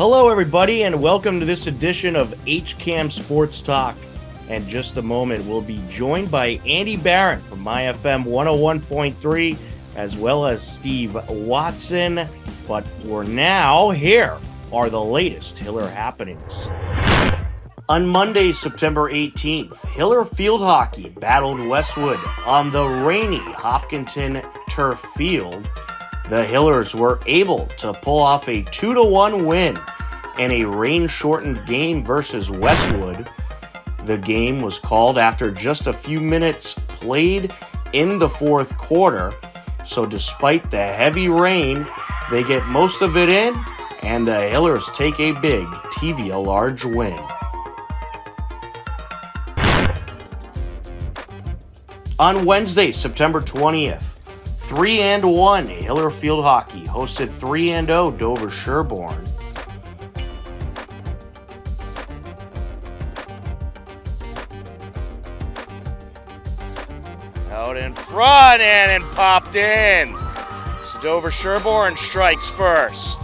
Hello, everybody, and welcome to this edition of HCAM Sports Talk. In just a moment, we'll be joined by Andy Barron from MyFM 101.3, as well as Steve Watson. But for now, here are the latest Hiller happenings. On Monday, September 18th, Hiller Field Hockey battled Westwood on the rainy Hopkinton turf field. The Hillers were able to pull off a 2-1 win in a rain-shortened game versus Westwood. The game was called after just a few minutes played in the fourth quarter, so despite the heavy rain, they get most of it in, and the Hillers take a big TVA large win. On Wednesday, September 20th, 3-1 Hiller Field Hockey hosted 3-0 Dover Sherborne. Out in front and popped in. So Dover Sherborne strikes first.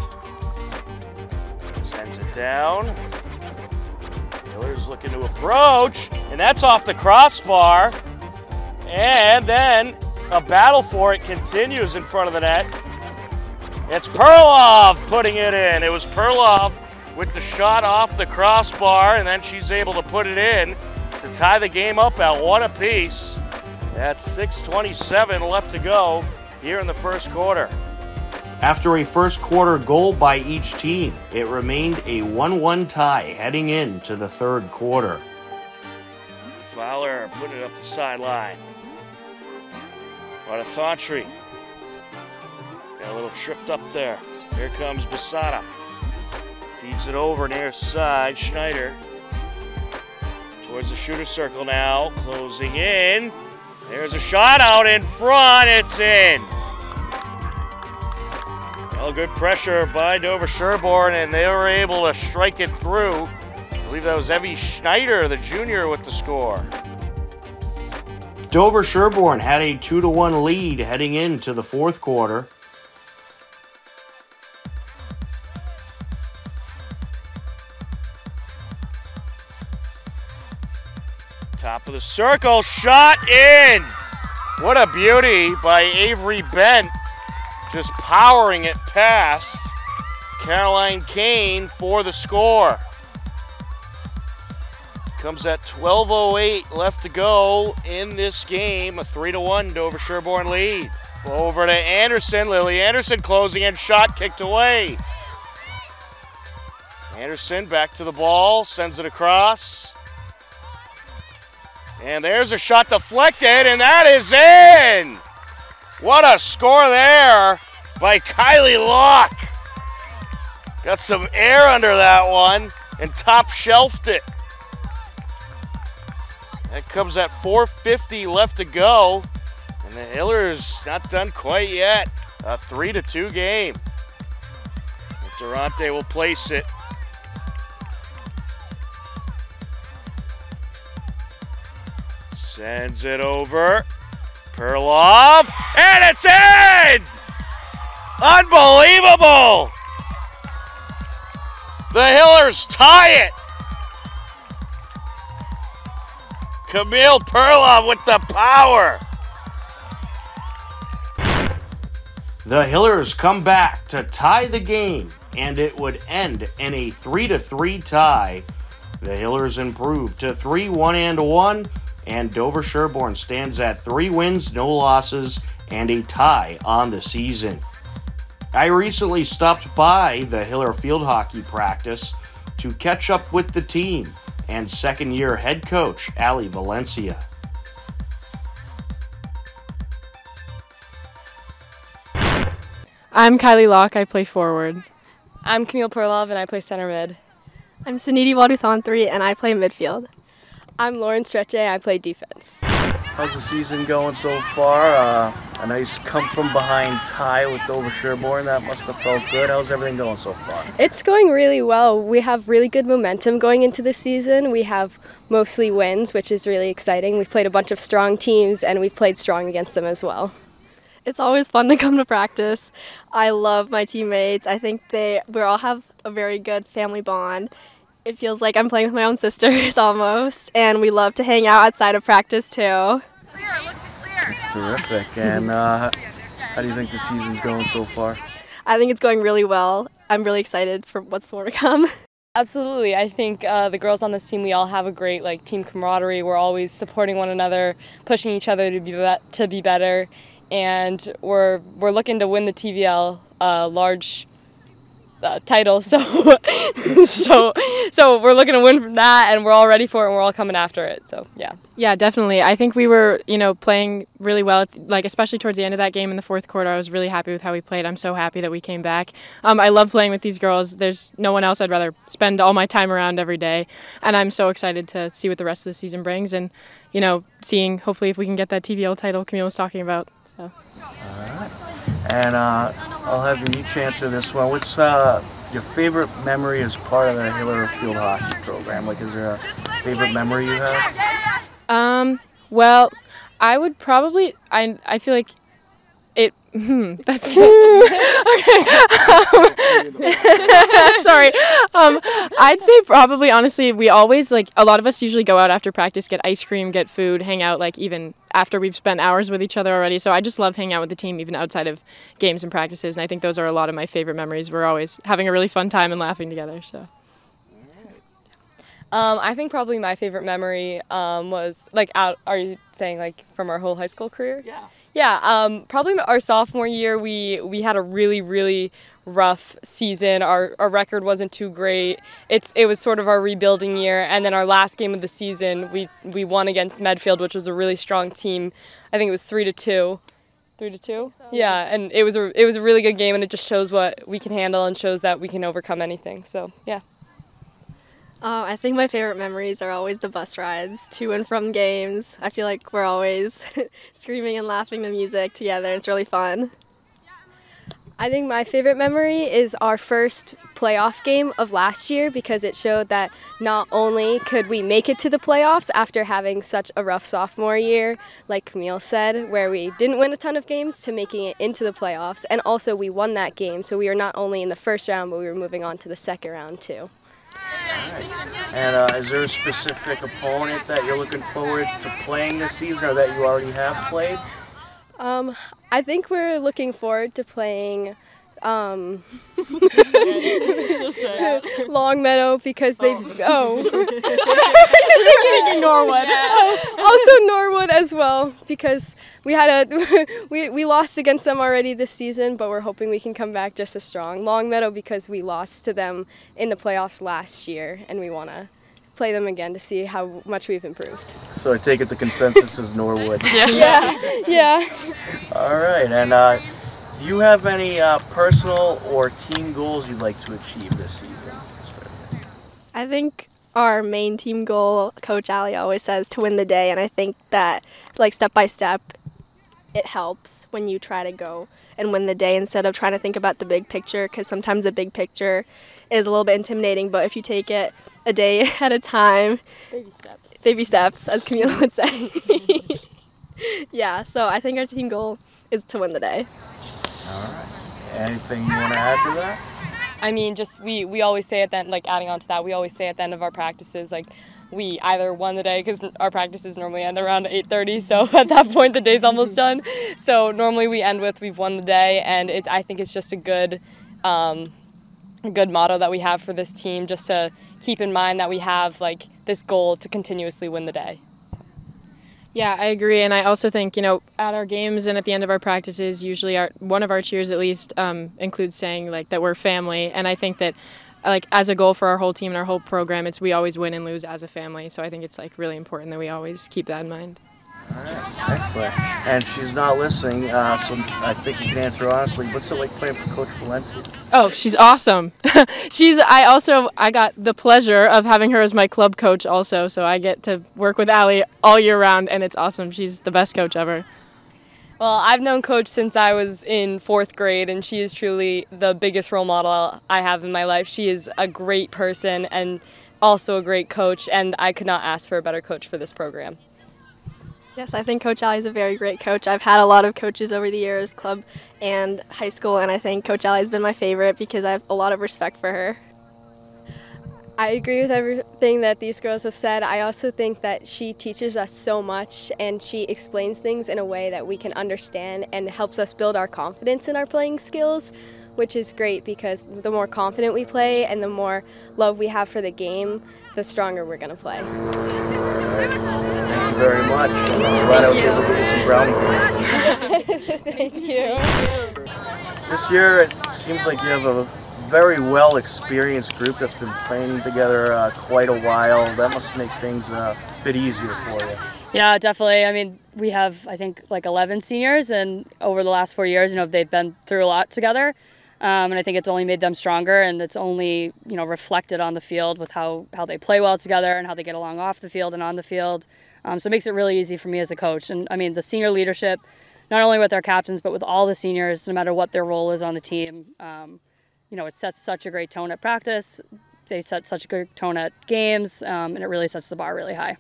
Sends it down. Hiller's looking to approach, and that's off the crossbar. And then a battle for it continues in front of the net. It's Perlov putting it in. It was Perlov with the shot off the crossbar, and then she's able to put it in to tie the game up at 1 apiece. That's 6:27 left to go here in the first quarter. After a first quarter goal by each team, it remained a 1-1 tie heading into the third quarter. Fowler putting it up the sideline. Thantry got a little tripped up there. Here comes Basada. Feeds it over near side. Schneider towards the shooter circle now. Closing in. There's a shot out in front. It's in. Well, good pressure by Dover Sherborne, and they were able to strike it through. I believe that was Evie Schneider, the junior, with the score. Dover Sherborne had a 2-1 lead heading into the fourth quarter. Top of the circle, shot in! What a beauty by Avery Bent, just powering it past Caroline Kane for the score. Comes at 12:08 left to go in this game. A 3-1 Dover Sherborne lead. Over to Anderson. Lily Anderson closing in. Shot kicked away. Anderson back to the ball. Sends it across. And there's a shot deflected, and that is in! What a score there by Kylie Locke. Got some air under that one and top shelved it. That comes at 4:50 left to go, and the Hillers not done quite yet. A 3-2 game. Durante will place it. Sends it over. Perlov, and it's in! Unbelievable! The Hillers tie it. Camille Perlov with the power. The Hillers come back to tie the game, and it would end in a 3-3 tie. The Hillers improved to 3-1-1, and Dover Sherborne stands at 3 wins, no losses, and a tie on the season. I recently stopped by the Hiller Field Hockey practice to catch up with the team and second-year head coach Ali Valencia. I'm Kylie Locke, I play forward. I'm Camille Perlov and I play center mid. I'm Suniti Waduthantri and I play midfield. I'm Lauren Stretche, I play defense. How's the season going so far? A nice come-from-behind tie with Dover Sherborne. That must have felt good. How's everything going so far? It's going really well. We have really good momentum going into the season. We have mostly wins, which is really exciting. We've played a bunch of strong teams, and we've played strong against them as well. It's always fun to come to practice. I love my teammates. I think we all have a very good family bond. It feels like I'm playing with my own sisters almost, and we love to hang out outside of practice too. It's terrific. And how do you think the season's going so far? I think it's going really well. I'm really excited for what's more to come. Absolutely. I think the girls on this team, we all have a great team camaraderie. We're always supporting one another, pushing each other to be better, and we're looking to win the TVL large title. So so we're looking to win from that, and we're all ready for it, and we're all coming after it. So yeah. Yeah, definitely. I think we were, playing really well, especially towards the end of that game in the fourth quarter. I was really happy with how we played. I'm so happy that we came back. I love playing with these girls. There's no one else I'd rather spend all my time around every day, and I'm so excited to see what the rest of the season brings and, seeing hopefully if we can get that TVL title Camille was talking about. So. All right. And I'll have you each answer this one. What's your favorite memory as part of the Hiller Field Hockey program? Is there a favorite memory you have? Well, I would probably, I feel like it, that's, okay, sorry, I'd say probably, honestly, we always, a lot of us usually go out after practice, get ice cream, get food, hang out, even after we've spent hours with each other already, so I just love hanging out with the team even outside of games and practices, and I think those are a lot of my favorite memories. We're always having a really fun time and laughing together, so. I think probably my favorite memory was are you saying from our whole high school career? Yeah. Yeah, probably our sophomore year we had a really, really rough season. Our record wasn't too great. It was sort of our rebuilding year, and then our last game of the season we won against Medfield, which was a really strong team. I think it was 3-2. 3-2? Yeah, and it was a really good game, and it just shows what we can handle and shows that we can overcome anything. So, yeah. I think my favorite memories are always the bus rides to and from games. I feel like we're always screaming and laughing to music together. It's really fun. I think my favorite memory is our first playoff game of last year because it showed that not only could we make it to the playoffs after having such a rough sophomore year, like Camille said, where we didn't win a ton of games, to making it into the playoffs, and also we won that game, so we were not only in the first round, but we were moving on to the second round too. And is there a specific opponent that you're looking forward to playing this season or that you already have played? I think we're looking forward to playing Long Meadow because they thinking Norwood. Also Norwood as well because we had we lost against them already this season, but we're hoping we can come back just as strong. Long Meadow because we lost to them in the playoffs last year, and we want to play them again to see how much we've improved. So I take it the consensus is Norwood. Yeah. All right, and do you have any personal or team goals you'd like to achieve this season? I think our main team goal, Coach Ali always says, to win the day, and I think that step by step it helps when you try to go and win the day instead of trying to think about the big picture, because sometimes the big picture is a little bit intimidating, but if you take it a day at a time, baby steps as Camille would say. Yeah, so I think our team goal is to win the day. All right. Anything you want to add to that? I mean, just we always say at the end, adding on to that, we always say at the end of our practices, we either won the day, because our practices normally end around 8:30, so at that point the day's almost done. So normally we end with we've won the day, and I think it's just a good motto that we have for this team, just to keep in mind that we have this goal to continuously win the day. Yeah, I agree, and I also think, at our games and at the end of our practices, usually one of our cheers at least includes saying that we're family, and I think that as a goal for our whole team and our whole program, we always win and lose as a family, so I think it's really important that we always keep that in mind. All right, excellent. And she's not listening, so I think you can answer honestly. What's it like playing for Coach Valencia? Oh, she's awesome. I got the pleasure of having her as my club coach also, so I get to work with Allie all year round, and it's awesome. She's the best coach ever. Well, I've known Coach since I was in 4th grade, and she is truly the biggest role model I have in my life. She is a great person and also a great coach, and I could not ask for a better coach for this program. Yes, I think Coach Ali is a very great coach. I've had a lot of coaches over the years, club and high school, and I think Coach Ali has been my favorite because I have a lot of respect for her. I agree with everything that these girls have said. I also think that she teaches us so much, and she explains things in a way that we can understand and helps us build our confidence in our playing skills, which is great because the more confident we play and the more love we have for the game, the stronger we're going to play. Thank you very much. I'm glad I was able to get you some brownie points. Thank you. This year, it seems like you have a very well experienced group that's been playing together quite a while. That must make things a bit easier for you. Yeah, definitely. I mean, we have, I think, like 11 seniors, and over the last 4 years, they've been through a lot together. And I think it's only made them stronger, and it's only, reflected on the field with how they play well together and how they get along off the field and on the field. So it makes it really easy for me as a coach. And I mean, the senior leadership, not only with our captains, but with all the seniors, no matter what their role is on the team, it sets such a great tone at practice. They set such a good tone at games, and it really sets the bar really high.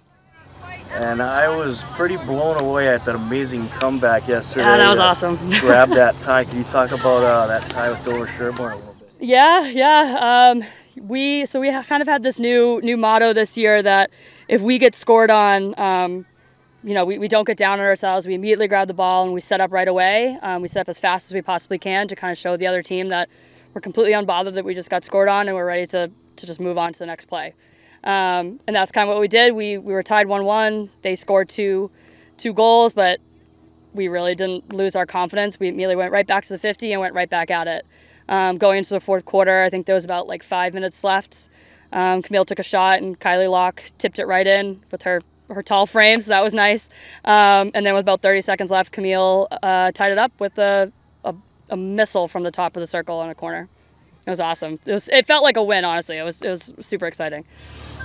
And I was pretty blown away at that amazing comeback yesterday. Yeah, that was awesome. Grab that tie. Can you talk about that tie with Dover Sherborne a little bit? Yeah. We kind of had this new motto this year that if we get scored on, we don't get down on ourselves. We immediately grab the ball and we set up right away. We set up as fast as we possibly can to kind of show the other team that we're completely unbothered that we just got scored on and we're ready to just move on to the next play. And that's kind of what we did. We were tied 1-1. They scored two goals, but we really didn't lose our confidence. We immediately went right back to the 50 and went right back at it. Going into the fourth quarter, I think there was about like 5 minutes left. Camille took a shot and Kylie Locke tipped it right in with her tall frame, so that was nice. And then with about 30 seconds left, Camille tied it up with a missile from the top of the circle in a corner. It was awesome. It felt like a win, honestly. It was super exciting.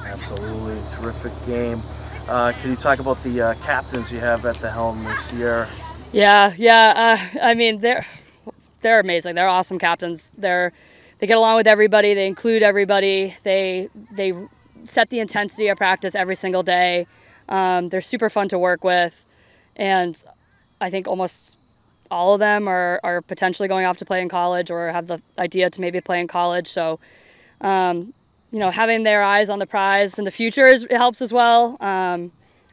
Absolutely. Terrific game. Can you talk about the captains you have at the helm this year? Yeah. I mean, they're amazing. They're awesome captains. They get along with everybody. They include everybody. They set the intensity of practice every single day. They're super fun to work with. And I think almost all of them are potentially going off to play in college or have the idea to maybe play in college. So, having their eyes on the prize in the future it helps as well.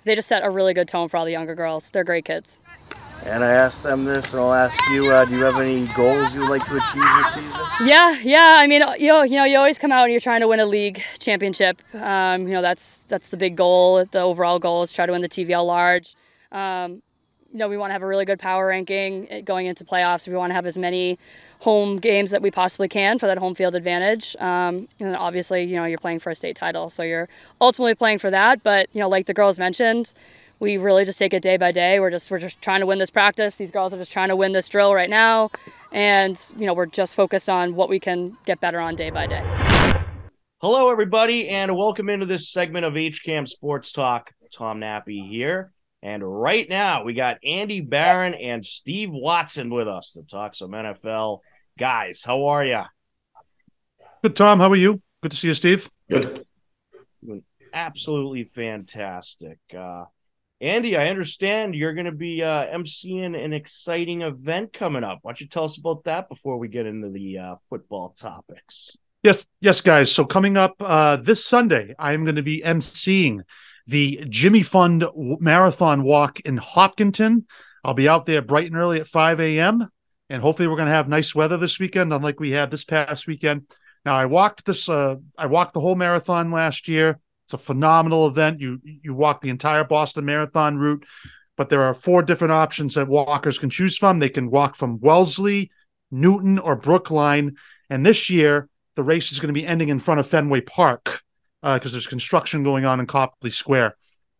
They just set a really good tone for all the younger girls. They're great kids. And I asked them this, and I'll ask you, do you have any goals you would like to achieve this season? Yeah. I mean, you always come out and you're trying to win a league championship. That's the big goal. The overall goal is try to win the TVL large. We want to have a really good power ranking going into playoffs. We want to have as many home games that we possibly can for that home field advantage. And then obviously, you're playing for a state title, so you're ultimately playing for that. But, like the girls mentioned, we really just take it day by day. We're just trying to win this practice. These girls are just trying to win this drill right now. And, we're just focused on what we can get better on day by day. Hello, everybody, and welcome into this segment of HCAM Sports Talk. Tom Nappy here. And right now, we got Andy Barron and Steve Watson with us to talk some NFL. Guys, how are you? Good, Tom. How are you? Good to see you, Steve. Good. Absolutely fantastic. Andy, I understand you're going to be emceeing an exciting event coming up. Why don't you tell us about that before we get into the football topics? Yes, guys. So coming up this Sunday, I'm going to be emceeing the Jimmy Fund Marathon Walk in Hopkinton. I'll be out there bright and early at 5 a.m., and hopefully we're going to have nice weather this weekend, unlike we had this past weekend. Now, I walked the whole marathon last year. It's a phenomenal event. You walk the entire Boston Marathon route, but there are 4 different options that walkers can choose from. They can walk from Wellesley, Newton, or Brookline. And this year, the race is going to be ending in front of Fenway Park because there's construction going on in Copley Square.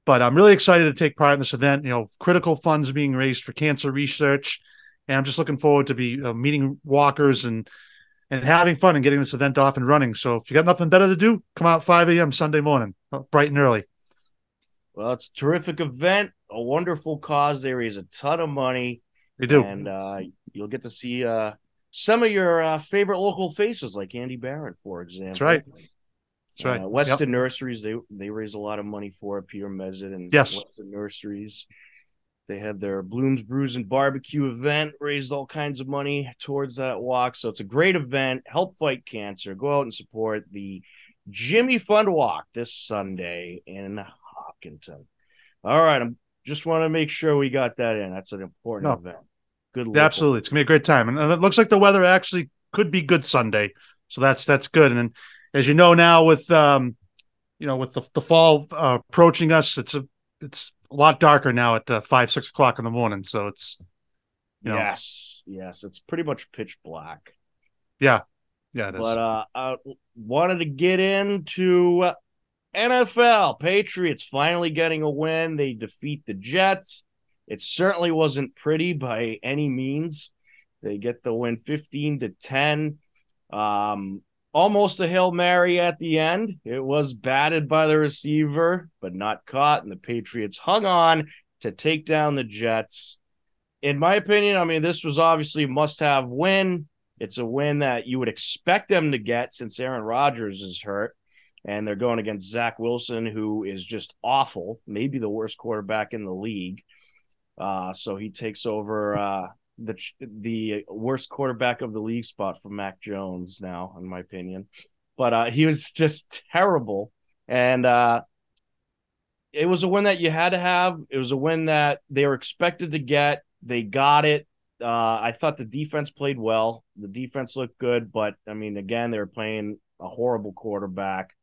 But I'm really excited to take part in this event. Critical funds being raised for cancer research. And I'm just looking forward to be meeting walkers and having fun and getting this event off and running. So if you got nothing better to do, come out 5 a.m. Sunday morning, bright and early. Well, it's a terrific event, a wonderful cause. They raise a ton of money. They do. And you'll get to see some of your favorite local faces like Andy Barron, for example. That's right. That's right. Weston Nurseries, they raise a lot of money for it. Peter Mezzett and Weston Nurseries. They had their Blooms, Brews, and Barbecue event, raised all kinds of money towards that walk. So it's a great event. Help fight cancer. Go out and support the Jimmy Fund Walk this Sunday in Hopkinton. All right, I just want to make sure we got that in. That's an important event. Good look. Absolutely. It's going to be a great time. And it looks like the weather actually could be good Sunday. So that's good. And as you know now with with the fall approaching us, it's a lot darker now at 5-6 o'clock in the morning. So it's yes, it's pretty much pitch black. Yeah, it is. But I wanted to get into NFL. Patriots finally getting a win. They defeat the Jets. It certainly wasn't pretty by any means. They get the win 15-10. Almost a Hail Mary at the end. It was batted by the receiver, but not caught, and the Patriots hung on to take down the Jets. In my opinion, I mean, this was obviously a must-have win. It's a win that you would expect them to get since Aaron Rodgers is hurt, and they're going against Zach Wilson, who is just awful, maybe the worst quarterback in the league. So he takes over the worst quarterback of the league spot from Mac Jones now, in my opinion. But he was just terrible. And it was a win that you had to have. It was a win that they were expected to get. They got it. I thought the defense played well. The defense looked good. But, I mean, again, they were playing a horrible quarterback.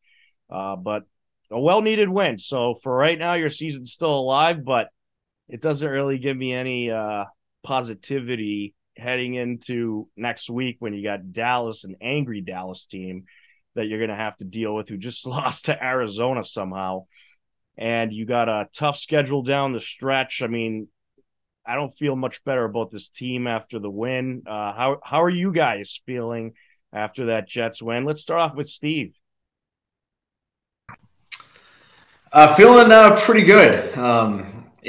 But a well-needed win. So for right now, your season's still alive, but it doesn't really give me any positivity heading into next week when you got Dallas, an angry Dallas team that you're going to have to deal with, who just lost to Arizona somehow. And you got a tough schedule down the stretch. I mean, I don't feel much better about this team after the win. How are you guys feeling after that Jets win? Let's start off with Steve. Feeling pretty good.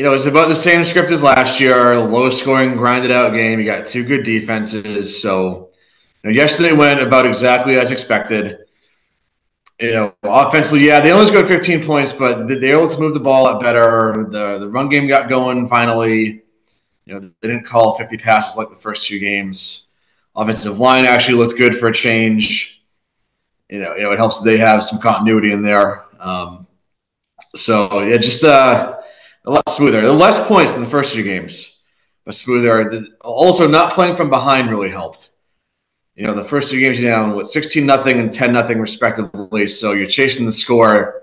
It's about the same script as last year, low-scoring, grinded-out game. You got two good defenses. So, yesterday went about exactly as expected. Offensively, they only scored 15 points, but they were able to move the ball a lot better. The run game got going finally. They didn't call 50 passes like the first two games. Offensive line actually looked good for a change. It helps that they have some continuity in there. Just a lot smoother. The less points than the first two games, but smoother. Also, not playing from behind really helped. The first two games you're down 16-0 and 10-0 respectively. So you're chasing the score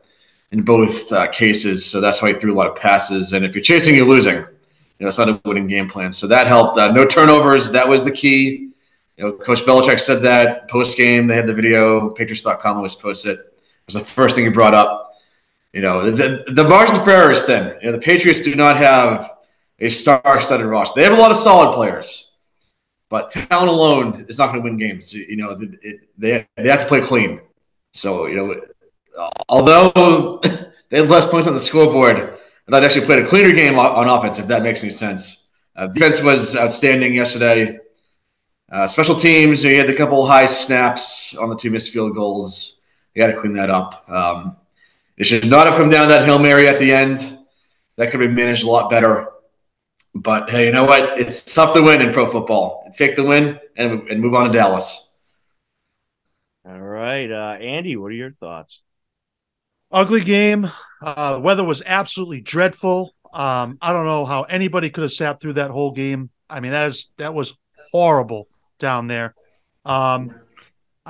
in both cases. So that's why you threw a lot of passes. And if you're chasing, you're losing. It's not a winning game plan. So that helped. No turnovers. That was the key. Coach Belichick said that post game. They had the video. Patriots.com always posts it. It was the first thing he brought up. The margin for error is thin. The Patriots do not have a star-studded roster. They have a lot of solid players, but talent alone is not going to win games. They have to play clean. So, although they had less points on the scoreboard, they'd actually played a cleaner game on offense, if that makes any sense. Defense was outstanding yesterday. Special teams, you had a couple high snaps on the two missed field goals. You got to clean that up. It should not have come down that Hail Mary at the end. That could have been managed a lot better. But, hey, you know what? It's tough to win in pro football. Take the win and move on to Dallas. All right. Andy, what are your thoughts? Ugly game. The weather was absolutely dreadful. I don't know how anybody could have sat through that whole game. I mean, that was horrible down there. I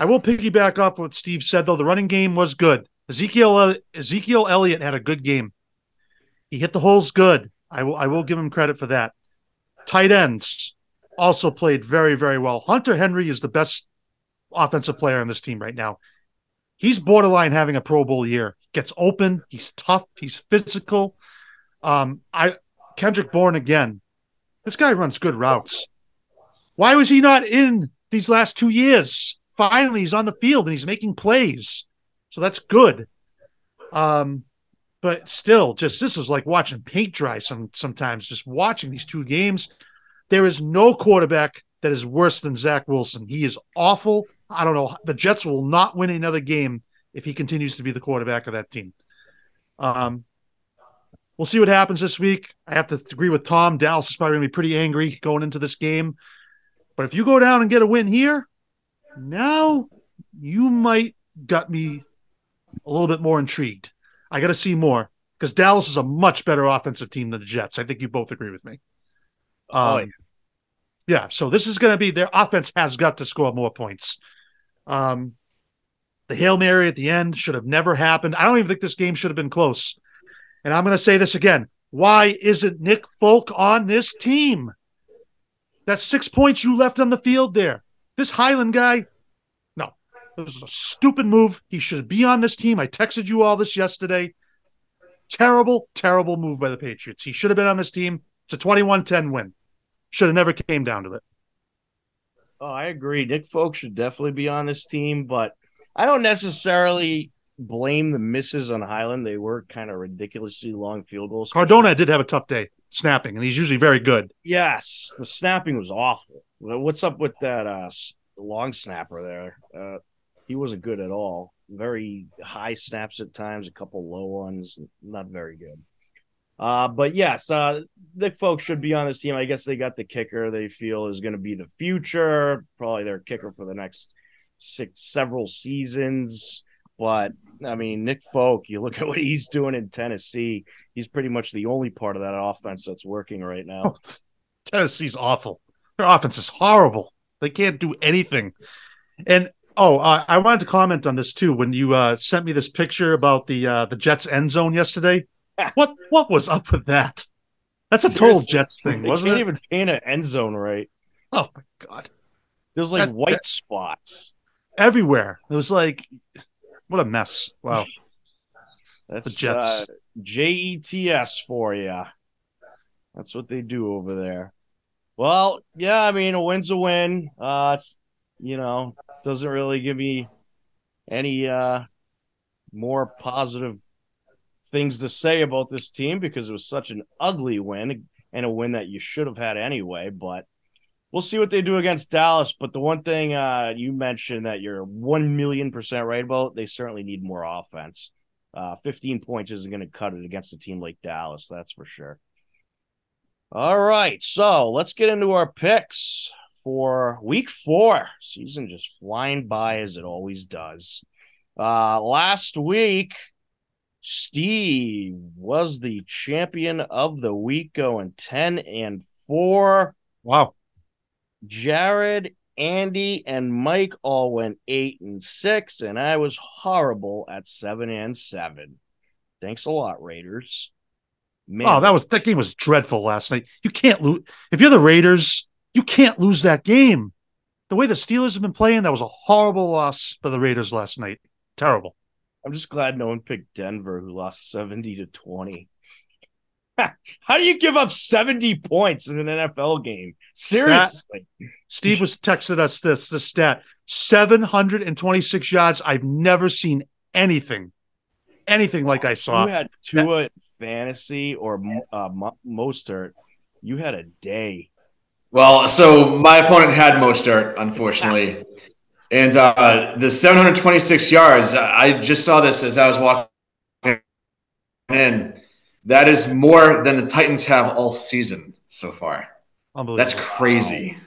will piggyback off what Steve said, though. The running game was good. Ezekiel Elliott had a good game. He hit the holes good. I will give him credit for that. Tight ends also played very, very well. Hunter Henry is the best offensive player on this team right now. He's borderline having a Pro Bowl year. Gets open. He's tough. He's physical. Kendrick Bourne again. This guy runs good routes. Why was he not in these last 2 years? Finally, he's on the field and he's making plays. So that's good. But still, this is like watching paint dry sometimes, just watching these two games. There is no quarterback that is worse than Zach Wilson. He is awful. I don't know. The Jets will not win another game if he continues to be the quarterback of that team. We'll see what happens this week. I have to agree with Tom. Dallas is probably going to be pretty angry going into this game. But if you go down and get a win here, now you might gut me a little bit more intrigued. I got to see more because Dallas is a much better offensive team than the Jets. I think you both agree with me. Yeah, so this is going to be their offense has got to score more points. The Hail Mary at the end should have never happened. I don't even think this game should have been close. And I'm going to say this again. Why isn't Nick Folk on this team? That's 6 points you left on the field there. This Highland guy, no. This was a stupid move. He should be on this team. I texted you all this yesterday. Terrible, terrible move by the Patriots. He should have been on this team. It's a 21-10 win. Should have never came down to it. Oh, I agree. Nick Folk should definitely be on this team, but I don't necessarily blame the misses on Highland. They were kind of ridiculously long field goals. Cardona did have a tough day snapping, and he's usually very good. Yes, the snapping was awful. What's up with that long snapper there? He wasn't good at all. Very high snaps at times, a couple low ones, not very good. But yes, Nick Folk should be on this team. I guess they got the kicker they feel is going to be the future, probably their kicker for the next several seasons. But I mean, Nick Folk, you look at what he's doing in Tennessee. He's pretty much the only part of that offense that's working right now. Tennessee's awful. Their offense is horrible. They can't do anything. And I wanted to comment on this too. When you sent me this picture about the Jets end zone yesterday, what was up with that? That's a total Jets thing, wasn't it? They can't even paint an end zone right. Oh my God! There's like white spots everywhere. It was like, what a mess! Wow. That's the Jets. JETS for you. That's what they do over there. Well, yeah, I mean, a win's a win. It's, doesn't really give me any more positive things to say about this team because it was such an ugly win and a win that you should have had anyway. But we'll see what they do against Dallas. But the one thing you mentioned that you're 1,000,000% right about, they certainly need more offense. 15 points isn't going to cut it against a team like Dallas, that's for sure. All right, so let's get into our picks for week 4. Season just flying by as it always does. Last week, Steve was the champion of the week, going 10-4. Wow. Jared, Andy, and Mike all went 8-6, and I was horrible at 7-7. Thanks a lot, Raiders. Man. Oh, that game was dreadful last night. You can't lose. If you're the Raiders, you can't lose that game. The way the Steelers have been playing, that was a horrible loss for the Raiders last night. Terrible. I'm just glad no one picked Denver, who lost 70-20. How do you give up 70 points in an NFL game? Seriously. Steve was texting us this stat. 726 yards. I've never seen anything like I saw. You had Tua in fantasy or Mostert. You had a day. Well, so my opponent had Mostert, unfortunately. And the 726 yards, I just saw this as I was walking in. That is more than the Titans have all season so far. Unbelievable. That's crazy.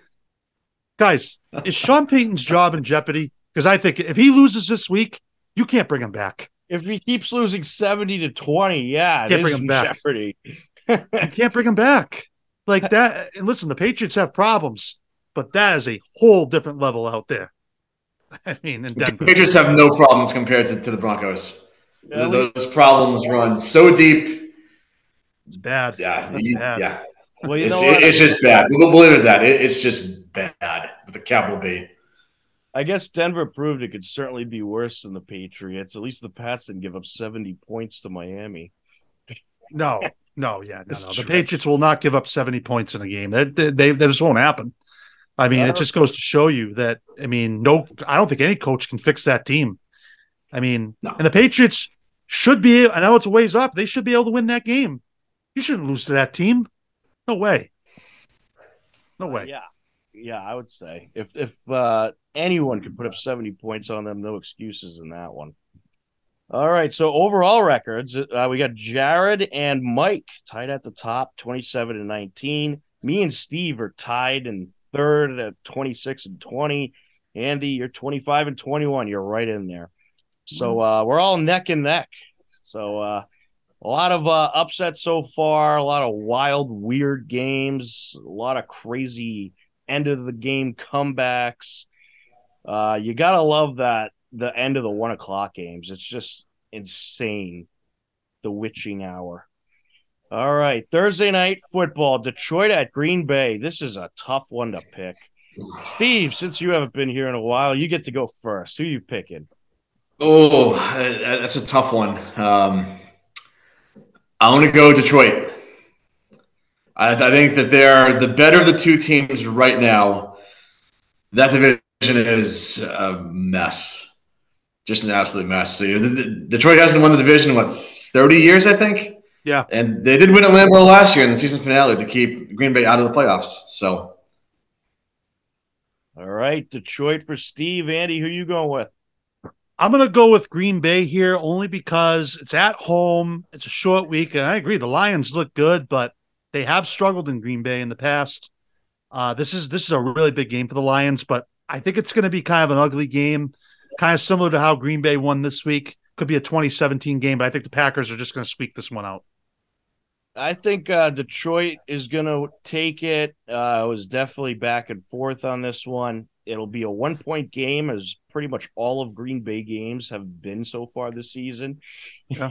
Guys, is Sean Payton's job in jeopardy? Because I think if he loses this week, you can't bring him back. If he keeps losing 70-20, yeah, can't bring him back. Jeopardy. You can't bring him back. Like that. And listen, the Patriots have problems, but that is a whole different level out there. I mean, in Denver. The Patriots have no problems compared to the Broncos. Yeah, those problems run so deep. It's bad. Yeah. Bad. Yeah. Well, it's just bad. We'll believe it that. It's just bad with a capital B. I guess Denver proved it could certainly be worse than the Patriots. At least the Pats didn't give up 70 points to Miami. No. The Patriots will not give up 70 points in a game. They just won't happen. I mean, it just goes to show you that, I don't think any coach can fix that team. I mean, no. And the Patriots should be, I know it's a ways off, they should be able to win that game. You shouldn't lose to that team. No way. No way. Yeah, I would say. If anyone could put up 70 points on them, no excuses in that one. All right, so overall records, we got Jared and Mike tied at the top, 27-19. Me and Steve are tied in third at 26-20. Andy, you're 25-21. You're right in there. So we're all neck and neck. So a lot of upsets so far, a lot of wild, weird games, a lot of crazy end of the game comebacks. You got to love that the end of the 1 o'clock games. It's just insane. The witching hour. All right. Thursday night football, Detroit at Green Bay. This is a tough one to pick. Steve, since you haven't been here in a while, you get to go first. Who are you picking? Oh, that's a tough one. I want to go Detroit. I think that they're the better of the two teams right now. That division is a mess. Just an absolute mess. So, Detroit hasn't won the division in, 30 years, I think? Yeah. And they did win at Lambeau last year in the season finale to keep Green Bay out of the playoffs. So, all right, Detroit for Steve. Andy, who you going with? I'm going to go with Green Bay here only because it's at home. It's a short week, and I agree. The Lions look good, but they have struggled in Green Bay in the past. This is a really big game for the Lions, but I think it's going to be kind of an ugly game, kind of similar to how Green Bay won this week. Could be a 2017 game, but I think the Packers are just going to squeak this one out. I think Detroit is going to take it. I was definitely back and forth on this one. It'll be a 1-point game, as pretty much all of Green Bay games have been so far this season. Yeah.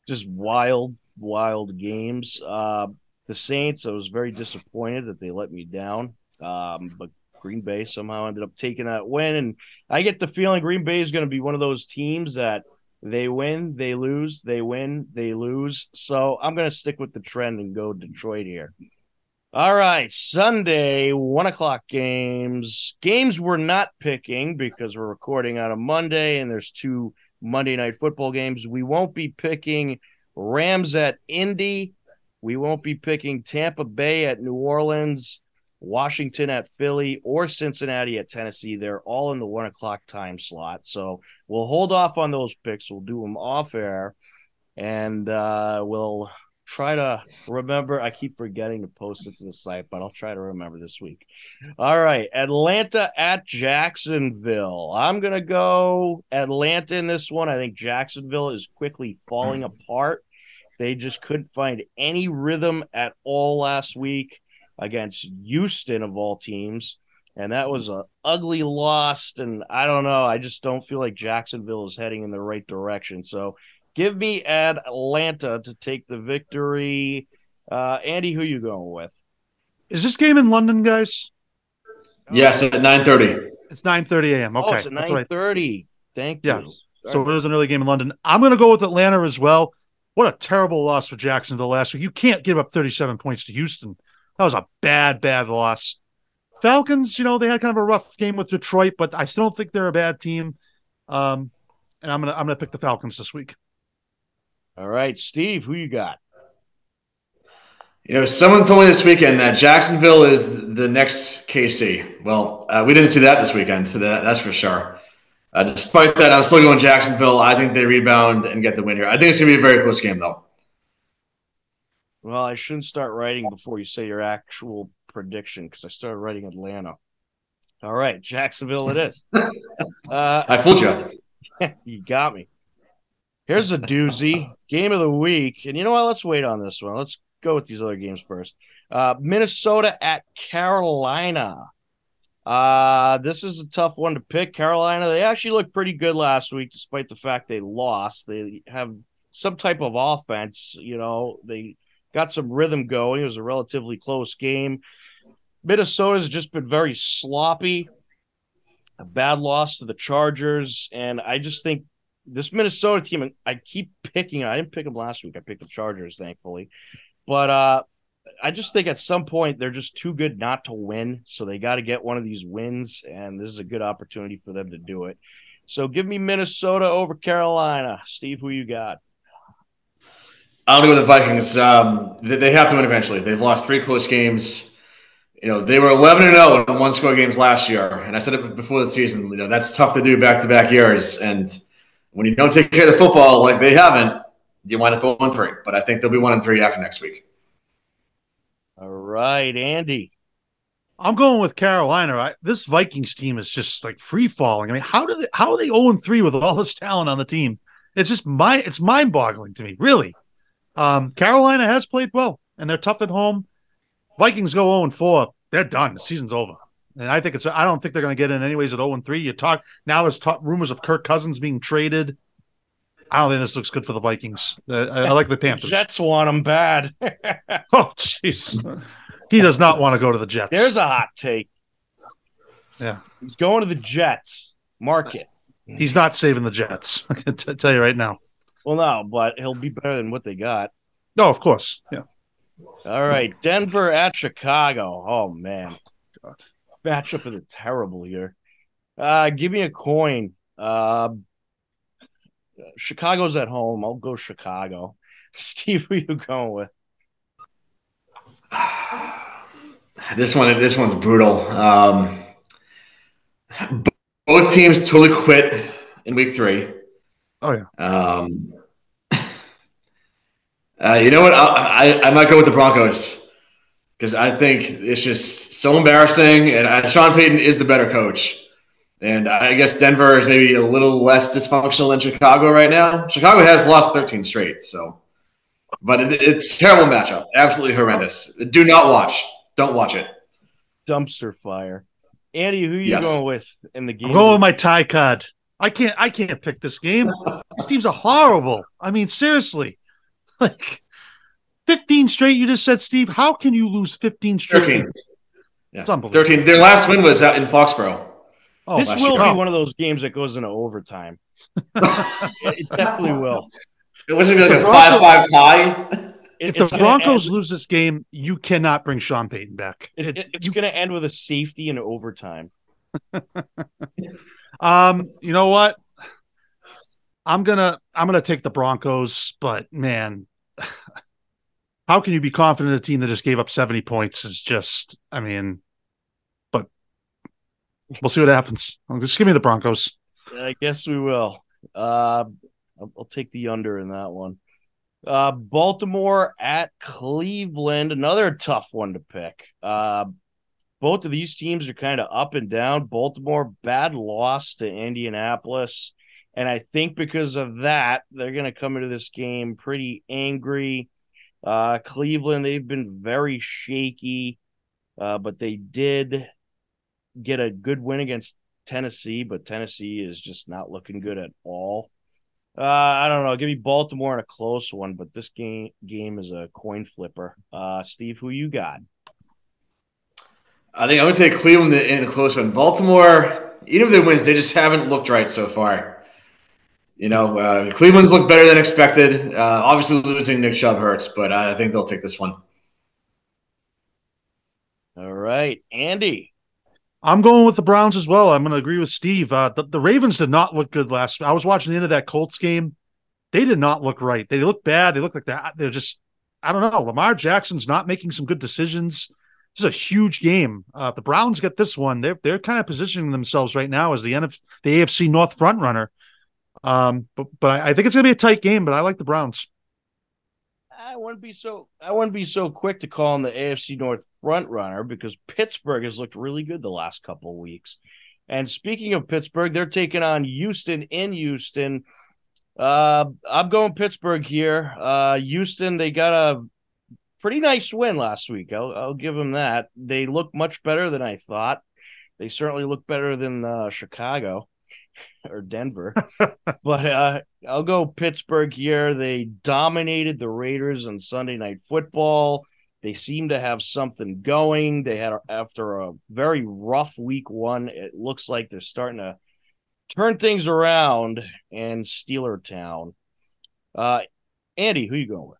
Just wild, wild games. The Saints, I was very disappointed that they let me down. But Green Bay somehow ended up taking that win. And I get the feeling Green Bay is going to be one of those teams that they win, they lose, they win, they lose. So I'm going to stick with the trend and go Detroit here. All right, Sunday, 1 o'clock games. Games we're not picking because we're recording on a Monday and there's 2 Monday night football games. We won't be picking Rams at Indy. We won't be picking Tampa Bay at New Orleans, Washington at Philly, or Cincinnati at Tennessee. They're all in the 1 o'clock time slot. So we'll hold off on those picks. We'll do them off air, and we'll try to remember. I keep forgetting to post it to the site, but I'll try to remember this week. All right, Atlanta at Jacksonville. I'm going to go Atlanta in this one. I think Jacksonville is quickly falling apart. They just couldn't find any rhythm at all last week against Houston, of all teams. And that was an ugly loss. And I don't know. I just don't feel like Jacksonville is heading in the right direction. So give me Atlanta to take the victory. Andy, who you going with? Is this game in London, guys? yes, at 9:30. It's 9:30 a.m. Okay. Oh, it's at 9:30. Thank you. Yes. So it is an early game in London. I'm going to go with Atlanta as well. What a terrible loss for Jacksonville last week. You can't give up 37 points to Houston. That was a bad, bad loss. Falcons, they had kind of a rough game with Detroit, but I still don't think they're a bad team. And I'm gonna pick the Falcons this week. All right, Steve, who you got? Someone told me this weekend that Jacksonville is the next KC. Well, we didn't see that this weekend, so that's for sure. Despite that, I'm still going Jacksonville. I think they rebound and get the win here. I think it's going to be a very close game, though. Well, I shouldn't start writing before you say your actual prediction because I started writing Atlanta. All right, Jacksonville it is. I fooled you. You got me. Here's a doozy. Game of the week. And you know what? Let's wait on this one. Let's go with these other games first. Minnesota at Carolina. This is a tough one to pick. Carolina, they actually looked pretty good last week, despite the fact they lost. They have some type of offense. They got some rhythm going. It was a relatively close game. Minnesota's just been very sloppy. A bad loss to the Chargers. And I just think this Minnesota team, I keep picking. I didn't pick them last week. I picked the Chargers, thankfully. But I just think at some point they're just too good not to win. So they got to get one of these wins. And this is a good opportunity for them to do it. So give me Minnesota over Carolina. Steve, who you got? I'll go with the Vikings. They have to win eventually. They've lost 3 close games. They were 11-0 in one-score games last year, and I said it before the season. That's tough to do back-to-back years, and when you don't take care of the football like they haven't, you wind up 1-3. But I think they'll be 1-3 after next week. All right, Andy. I'm going with Carolina. This Vikings team is just like free falling. I mean, how are they 0-3 with all this talent on the team? It's mind boggling to me, really. Carolina has played well, and they're tough at home. Vikings go 0-4. They're done. The season's over. And I don't think they're going to get in anyways at 0-3. Now there's rumors of Kirk Cousins being traded. I don't think this looks good for the Vikings. I like the Panthers. The Jets want him bad. Oh, jeez. He does not want to go to the Jets. There's a hot take. Yeah. He's going to the Jets. Mark it. He's not saving the Jets. I can tell you right now. Well, no, but he'll be better than what they got. No, of course. Yeah. All right. Denver at Chicago. Oh, man. Matchup is terrible here. Give me a coin. Chicago's at home. I'll go Chicago. Steve, who are you going with? This one's brutal. Both teams totally quit in week 3. Oh yeah. You know what? I might go with the Broncos because I think it's just so embarrassing. And Sean Payton is the better coach. And I guess Denver is maybe a little less dysfunctional than Chicago right now. Chicago has lost 13 straight, but it's a terrible matchup. Absolutely horrendous. Do not watch. Don't watch it. Dumpster fire. Andy, who are you going with in the game? I'm going with my tie card. I can't pick this game. These teams are horrible. I mean, seriously. Like 15 straight, you just said, Steve. How can you lose 15 straight? 13. Yeah. It's unbelievable. 13. Their last win was out in Foxborough. Oh, this will be one of those games that goes into overtime. It definitely will. It wasn't like a 5-5 tie. If the Broncos lose this game, you cannot bring Sean Payton back. It's going to end with a safety in overtime. You know what? I'm gonna take the Broncos, but man, how can you be confident in a team that just gave up 70 points? Is just, I mean, but we'll see what happens. Just give me the Broncos. I guess we will. I'll take the under in that one. Baltimore at Cleveland, another tough one to pick. Both of these teams are kind of up and down. Baltimore, bad loss to Indianapolis. And I think because of that, they're going to come into this game pretty angry. Cleveland, they've been very shaky, but they did get a good win against Tennessee, but Tennessee is just not looking good at all. I don't know. Give me Baltimore in a close one, but this game is a coin flipper. Steve, who you got? I think I'm going to take Cleveland in a close one. Baltimore, even if they win, they just haven't looked right so far. You know, Cleveland's looked better than expected. Obviously, losing Nick Chubb hurts, but I think they'll take this one. All right. Andy. I'm going with the Browns as well. I'm going to agree with Steve. The Ravens did not look good last week. I was watching the end of that Colts game. They did not look right. They look bad. They look like that. They're just, I don't know. Lamar Jackson's not making some good decisions. This is a huge game. The Browns get this one. They're kind of positioning themselves right now as the AFC North front runner. But I think it's going to be a tight game, but I like the Browns. I wouldn't be so quick to call him the AFC North front runner because Pittsburgh has looked really good the last couple of weeks. And speaking of Pittsburgh, they're taking on Houston in Houston. I'm going Pittsburgh here. Houston, they got a pretty nice win last week. I'll give them that. They look much better than I thought. They certainly look better than Chicago or Denver. But I'll go Pittsburgh here. They dominated the Raiders on Sunday Night Football. They seem to have something going. They had, after a very rough week 1, it looks like they're starting to turn things around in Steeler Town. Andy, who you going with?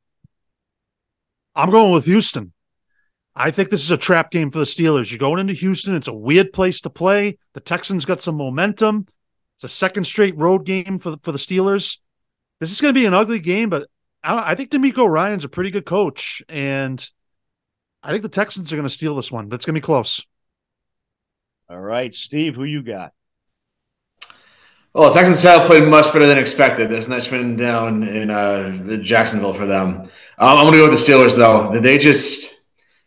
I'm going with Houston. I think this is a trap game for the Steelers. You're going into Houston. It's a weird place to play. The Texans got some momentum. It's a second straight road game for the Steelers. This is going to be an ugly game, but I think DeMeco Ryans a pretty good coach, and I think the Texans are going to steal this one, but it's going to be close. All right, Steve, who you got? Well, the Texans have played much better than expected. There's a nice win down in Jacksonville for them. I'm going to go with the Steelers, though.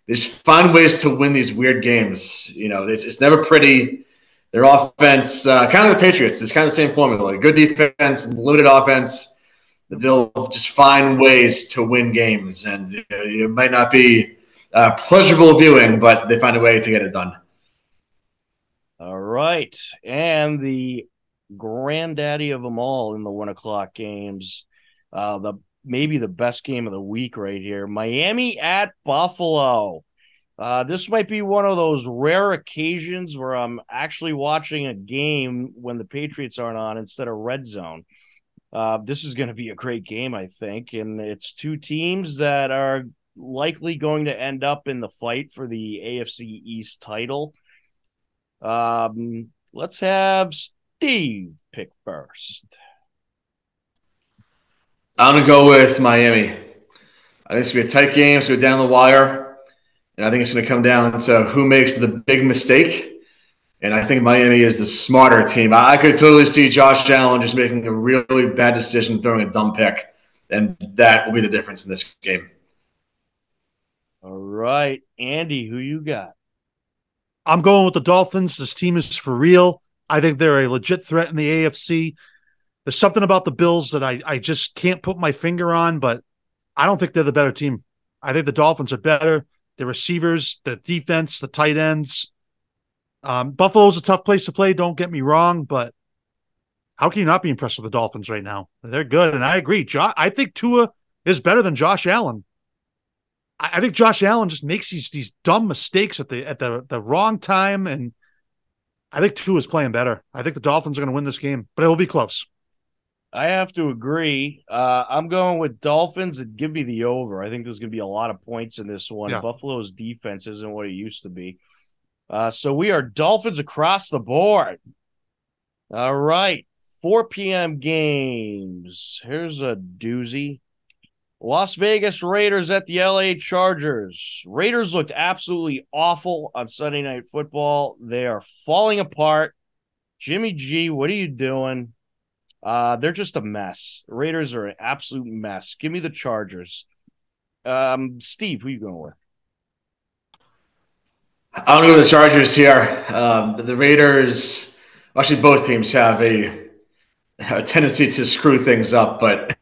They just find ways to win these weird games. You know, it's never pretty. Their offense, kind of the Patriots, it's kind of the same formula. Like good defense, limited offense. They'll just find ways to win games, and it might not be pleasurable viewing, but they find a way to get it done. All right, and the granddaddy of them all in the 1:00 games, maybe the best game of the week right here. Miami at Buffalo. This might be one of those rare occasions where I'm actually watching a game when the Patriots aren't on instead of Red Zone. This is going to be a great game, I think, and it's two teams that are likely going to end up in the fight for the AFC East title. Let's have Steve pick first. I'm going to go with Miami. I think it's going to be a tight game. It's going to go down the wire. And I think it's going to come down to who makes the big mistake. And I think Miami is the smarter team. I could totally see Josh Allen just making a really bad decision, throwing a dumb pick. And that will be the difference in this game. All right. Andy, who you got? I'm going with the Dolphins. This team is for real. I think they're a legit threat in the AFC. There's something about the Bills that I just can't put my finger on, but I don't think they're the better team. I think the Dolphins are better. The receivers, the defense, the tight ends. Buffalo's a tough place to play, don't get me wrong, but how can you not be impressed with the Dolphins right now? They're good, and I agree. I think Tua is better than Josh Allen. I think Josh Allen just makes these dumb mistakes at the wrong time, and I think Tua is playing better. I think the Dolphins are going to win this game, but it will be close. I have to agree. I'm going with Dolphins and give me the over. I think there's going to be a lot of points in this one. Yeah. Buffalo's defense isn't what it used to be. So we are Dolphins across the board. All right. 4 p.m. games. Here's a doozy. Las Vegas Raiders at the LA Chargers. Raiders looked absolutely awful on Sunday Night Football. They are falling apart. Jimmy G, what are you doing? They're just a mess. Raiders are an absolute mess. Give me the Chargers. Steve, who are you going with? I'm going to go with the Chargers here. The Raiders, actually both teams have a tendency to screw things up, but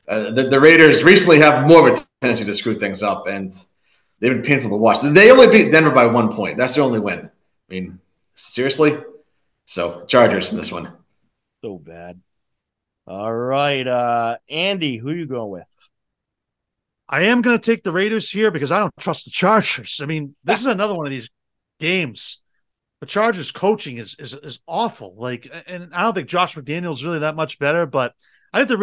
the Raiders recently have more of a tendency to screw things up, and they've been painful to watch. They only beat Denver by 1 point. That's their only win. I mean, seriously? So, Chargers in this one. So bad. All right, Andy, who are you going with? I am going to take the Raiders here because I don't trust the Chargers. I mean, this is another one of these games. The Chargers coaching is awful. And I don't think Josh McDaniels is really that much better, but I think the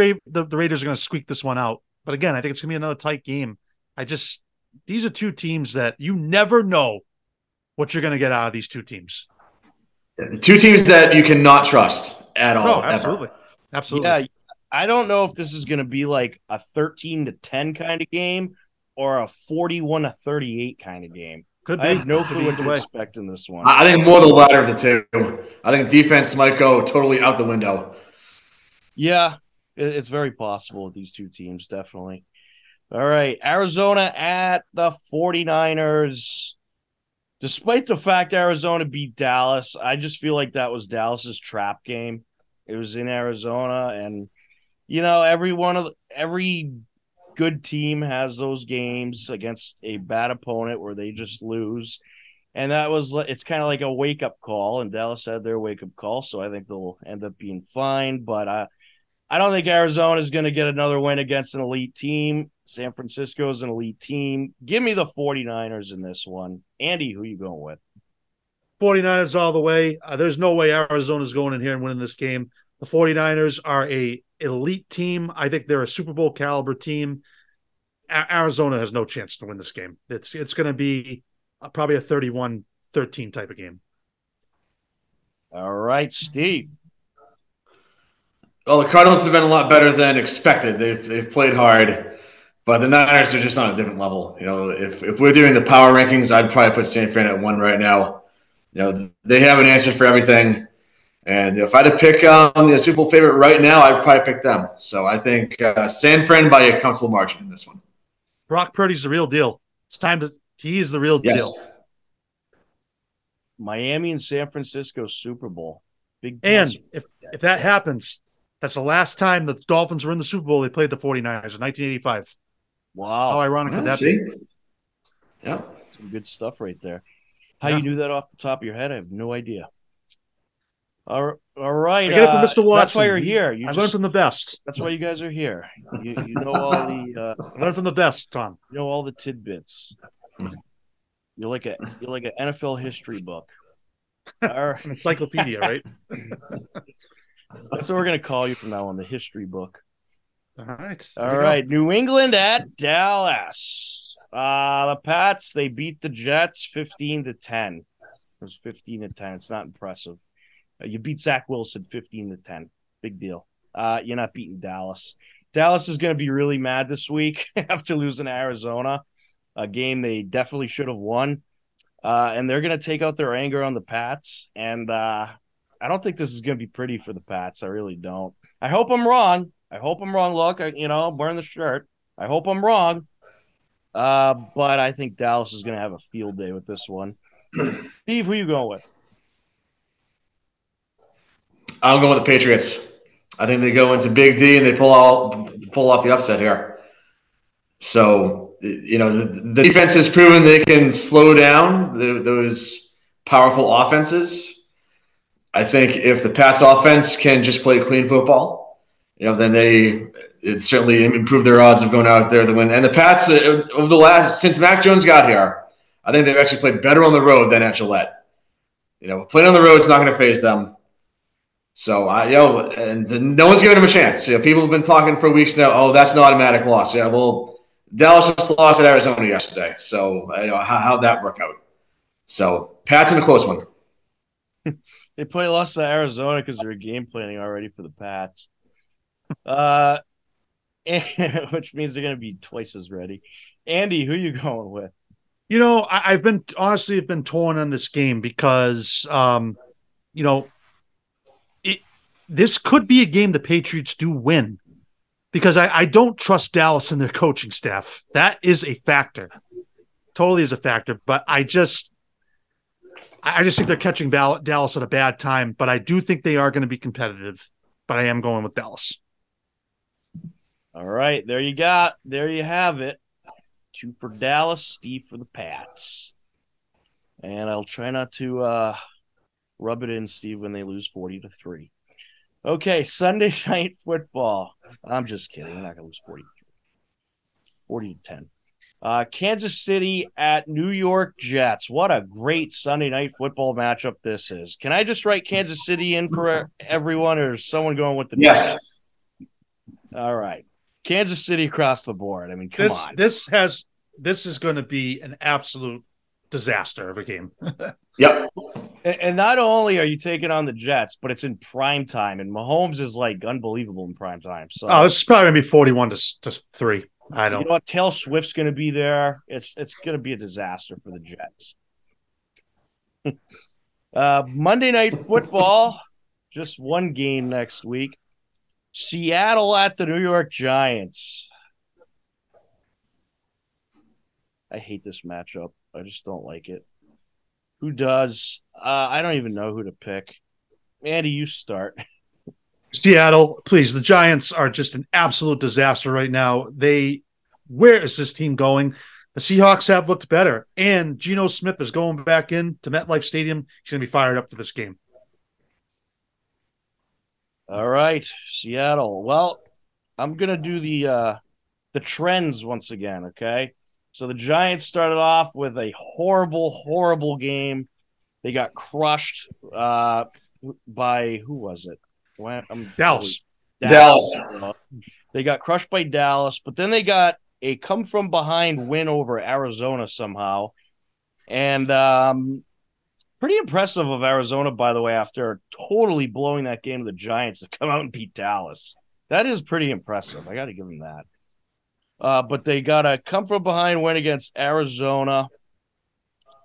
Raiders are going to squeak this one out. But again, I think it's going to be another tight game. These are two teams that you never know what you're going to get out of these two teams. The two teams that you cannot trust at all. No, absolutely. Ever. Absolutely. Yeah, I don't know if this is going to be like a 13-10 kind of game or a 41-38 kind of game. Could be. I have no clue what to expect in this one. I think more the latter of the two. I think defense might go totally out the window. Yeah, it's very possible with these two teams, definitely. All right, Arizona at the 49ers. Despite the fact Arizona beat Dallas, I just feel like that was Dallas's trap game. It was in Arizona, and every good team has those games against a bad opponent where they just lose, and it's kind of like a wake up call. And Dallas had their wake up call, so I think they'll end up being fine. But I don't think Arizona is going to get another win against an elite team. San Francisco is an elite team. Give me the 49ers in this one. Andy, who are you going with? 49ers all the way. There's no way Arizona's going in here and winning this game. The 49ers are a elite team. I think they're a Super Bowl caliber team. Arizona has no chance to win this game. It's going to be probably a 31-13 type of game. All right, Steve. Well, the Cardinals have been a lot better than expected. They've played hard, but the Niners are just on a different level. If we're doing the power rankings, I'd probably put San Fran at 1 right now. They have an answer for everything. And if I had to pick the Super Bowl favorite right now, I'd probably pick them. So I think San Fran by a comfortable margin in this one. Brock Purdy's the real deal. It's time He's the real Yes. deal. Miami and San Francisco Super Bowl. Big And if that happens, that's the last time the Dolphins were in the Super Bowl. They played the 49ers in 1985. Wow. How ironic could that be? Yeah. Some good stuff right there. How you knew that off the top of your head, I have no idea. All right. I get it from Mr. Watson. That's why you're here. I learned from the best. That's why you guys are here. You know all the. I learned from the best, Tom. You know all the tidbits. You're like an NFL history book. An encyclopedia, right? That's what we're gonna call you from now on, the history book. All right. All right. New England at Dallas. The Pats, they beat the Jets 15-10. It was 15-10. It's not impressive. You beat Zach Wilson 15-10. Big deal. You're not beating Dallas. Dallas is going to be really mad this week after losing to Arizona, a game they definitely should have won. And they're going to take out their anger on the Pats. And I don't think this is going to be pretty for the Pats. I really don't. I hope I'm wrong. Look, I'm wearing the shirt. I hope I'm wrong. But I think Dallas is going to have a field day with this one. Steve, who are you going with? I'm going with the Patriots. I think they go into Big D and they pull off the upset here. So, the defense has proven they can slow down those powerful offenses. I think if the Pats offense can just play clean football, then it certainly improve their odds of going out there to win. And the Pats, since Mac Jones got here, I think they've actually played better on the road than at Gillette. Playing on the road is not going to phase them. So, and no one's giving them a chance. People have been talking for weeks now, oh, that's an automatic loss. Yeah, well, Dallas just lost at Arizona yesterday. So, how'd that work out? So, Pats in a close one. They lost to Arizona because they're game planning already for the Pats. Which means they're going to be twice as ready. Andy, who are you going with? I've been torn on this game because, this could be a game the Patriots do win because I don't trust Dallas and their coaching staff. That is a factor. Totally is a factor. But I just think they're catching Dallas at a bad time. But I do think they are going to be competitive. But I am going with Dallas. All right. There you have it. 2 for Dallas, Steve for the Pats. And I'll try not to rub it in, Steve, when they lose 40-3. Okay, Sunday Night Football. I'm just kidding. We're not going to lose 40-10. Kansas City at New York Jets. What a great Sunday Night Football matchup this is. Can I just write Kansas City in for everyone, or is someone going with the Yes. Jets? All right. Kansas City across the board. I mean, come on. This is going to be an absolute disaster of a game. Yep. And not only are you taking on the Jets, but it's in prime time, and Mahomes is like unbelievable in prime time. So, this is probably going to be 41-3. I don't. You know what? Taylor Swift's going to be there. It's going to be a disaster for the Jets. Monday Night Football, just one game next week. Seattle at the New York Giants. I hate this matchup. I just don't like it. Who does? I don't even know who to pick. Andy, you start. Seattle, please. The Giants are just an absolute disaster right now. Where is this team going? The Seahawks have looked better, and Geno Smith is going back in to MetLife Stadium. He's going to be fired up for this game. All right, Seattle. Well, I'm going to do the trends once again, okay? So the Giants started off with a horrible, horrible game. They got crushed by, who was it? Dallas. They got crushed by Dallas, but then they got a come-from-behind win over Arizona somehow. And pretty impressive of Arizona, by the way, after totally blowing that game to the Giants to come out and beat Dallas. That is pretty impressive. I got to give them that. But they got a come-from-behind win against Arizona.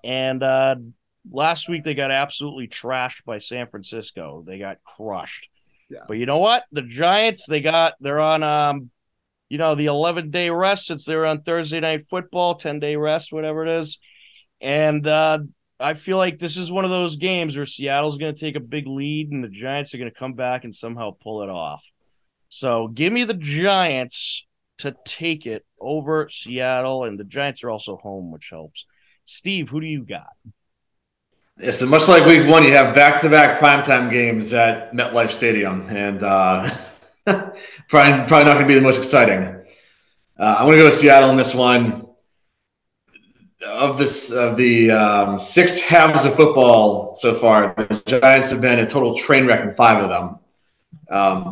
And last week they got absolutely trashed by San Francisco. They got crushed. Yeah. But you know what? The Giants, they're on the 11-day rest since they were on Thursday Night Football, 10-day rest, whatever it is. And I feel like this is one of those games where Seattle's going to take a big lead and the Giants are going to come back and somehow pull it off. So give me the Giants to take it over Seattle, and the Giants are also home, which helps. Steve, who do you got? Yeah, so much like week one, you have back-to-back primetime games at MetLife Stadium, and probably not going to be the most exciting. I'm going to go with Seattle in this one. Of the 6 halves of football so far, the Giants have been a total train wreck in 5 of them.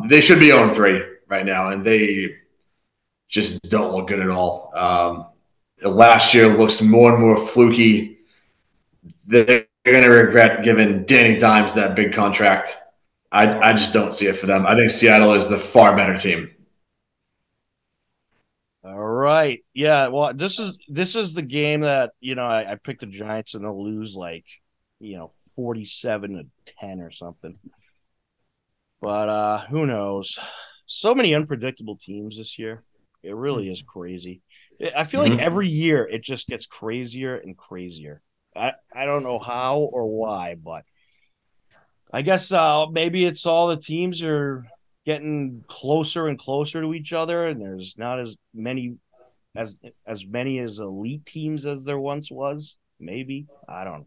They should be 0-3 right now, and they just don't look good at all. Last year looks more and more fluky. They're going to regret giving Danny Dimes that big contract. I just don't see it for them. I think Seattle is the far better team. All right. Yeah, well, this is the game that, I picked the Giants and they'll lose 47-10 or something. But who knows? So many unpredictable teams this year. It really is crazy. I feel like every year it just gets crazier and crazier. I don't know how or why, but I guess maybe it's all the teams are getting closer and closer to each other, and there's not as many as elite teams as there once was. Maybe. I don't know.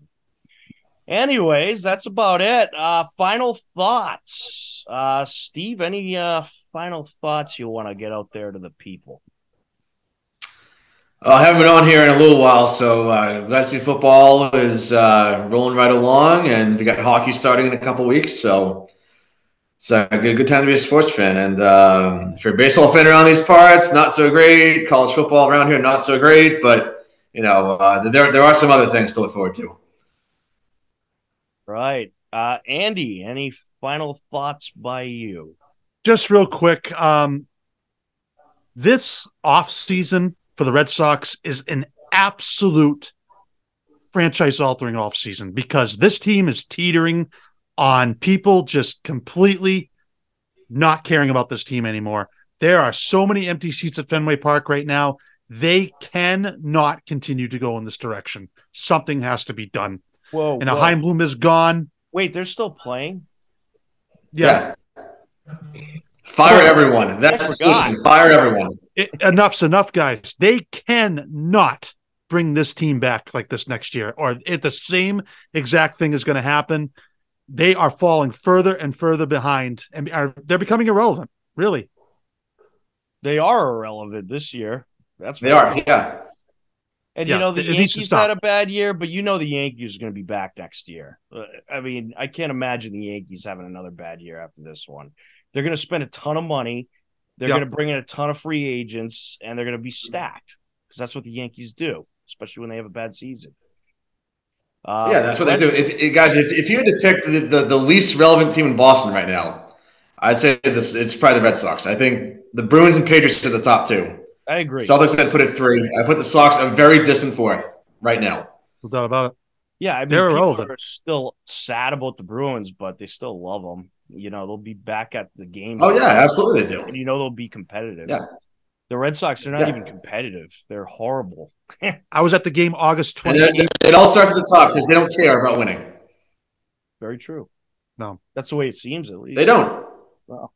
Anyways, that's about it. Final thoughts. Steve, any final thoughts you want to get out there to the people? I haven't been on here in a little while, so glad to see football is rolling right along, and we got hockey starting in a couple weeks, so it's a good time to be a sports fan. And if you're a baseball fan around these parts, not so great. College football around here, not so great, but there are some other things to look forward to. Right. Andy, any final thoughts by you? Just real quick, this offseason for the Red Sox is an absolute franchise-altering offseason because this team is teetering on people just completely not caring about this team anymore. There are so many empty seats at Fenway Park right now. They cannot continue to go in this direction. Something has to be done. Whoa! And Chaim Bloom is gone. Wait, they're still playing? Yeah. Fire everyone. That's the solution. Fire everyone. Enough's enough, guys. They cannot bring this team back like this next year, or the same exact thing is going to happen. They are falling further and further behind, and they're becoming irrelevant, really. They are irrelevant this year. They are, yeah. And, the Yankees had a bad year, but the Yankees are going to be back next year. I mean, I can't imagine the Yankees having another bad year after this one. They're going to spend a ton of money. They're going to bring in a ton of free agents, and they're going to be stacked because that's what the Yankees do, especially when they have a bad season. That's what they do. If you had to pick the least relevant team in Boston right now, I'd say it's probably the Red Sox. I think the Bruins and Patriots are the top 2. I agree. Celtics, I'd put it 3. I put the Sox a very distant 4th right now. No doubt about it. Yeah, I mean, they're people irrelevant. are still sad about the Bruins, but they still love them. They'll be back at the game. Oh, yeah, absolutely they do. And they'll be competitive. Yeah. The Red Sox, they're not even competitive. They're horrible. I was at the game August 28th. It all starts at the top because they don't care about winning. Very true. No. That's the way it seems, at least. They don't. Well,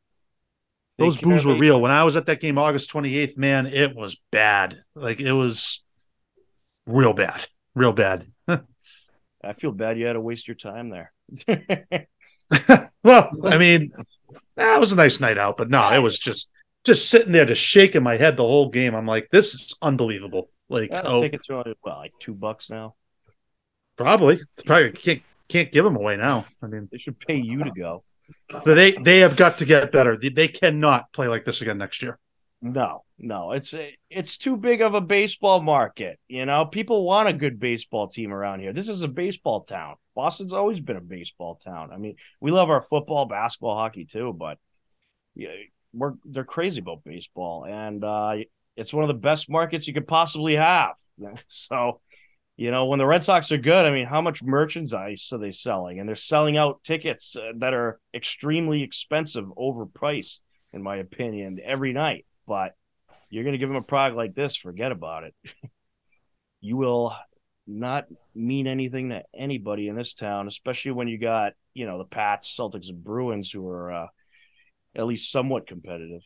those boos were real. When I was at that game August 28th, man, it was bad. It was real bad. Real bad. I feel bad you had to waste your time there. Well, I mean, it was a nice night out, but no, it was just sitting there, just shaking my head the whole game. I'm like, this is unbelievable. I'll take it to $2 now. Probably can't give them away now. I mean, they should pay you to go. They have got to get better. They cannot play like this again next year. No, it's too big of a baseball market. People want a good baseball team around here. This is a baseball town. Boston's always been a baseball town. I mean, we love our football, basketball, hockey too, but they're crazy about baseball, and it's one of the best markets you could possibly have. So, when the Red Sox are good, I mean, how much merchandise are they selling? And they're selling out tickets that are extremely expensive, overpriced, in my opinion, every night. But you're going to give them a product like this, forget about it. You will not mean anything to anybody in this town, especially when you got, the Pats, Celtics, and Bruins who are at least somewhat competitive.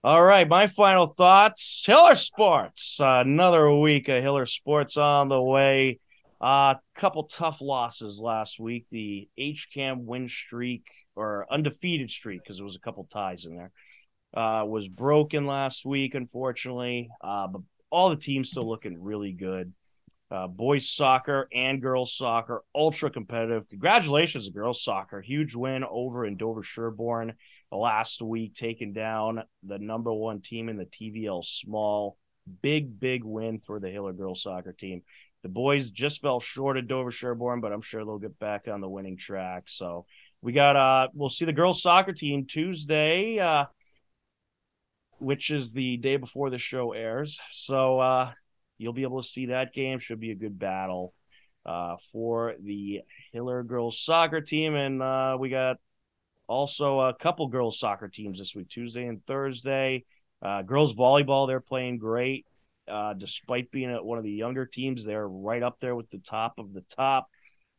All right, my final thoughts. Hiller Sports. Another week of Hiller Sports on the way. Couple tough losses last week. The HCAM win streak, or undefeated streak, because there was a couple ties in there, was broken last week, unfortunately. But all the teams still looking really good. Boys soccer and girls soccer, ultra competitive. Congratulations to girls soccer. Huge win over in Dover Sherborne last week, taking down the number one team in the TVL Small. Big win for the Hiller girls soccer team. The boys just fell short of Dover Sherborne, but I'm sure they'll get back on the winning track. So we'll see the girls soccer team Tuesday, which is the day before the show airs. So you'll be able to see that game. Should be a good battle for the Hiller girls soccer team. And we got also a couple girls soccer teams this week, Tuesday and Thursday. Girls volleyball, they're playing great. Despite being one of the younger teams, they're right up there with the top of the top.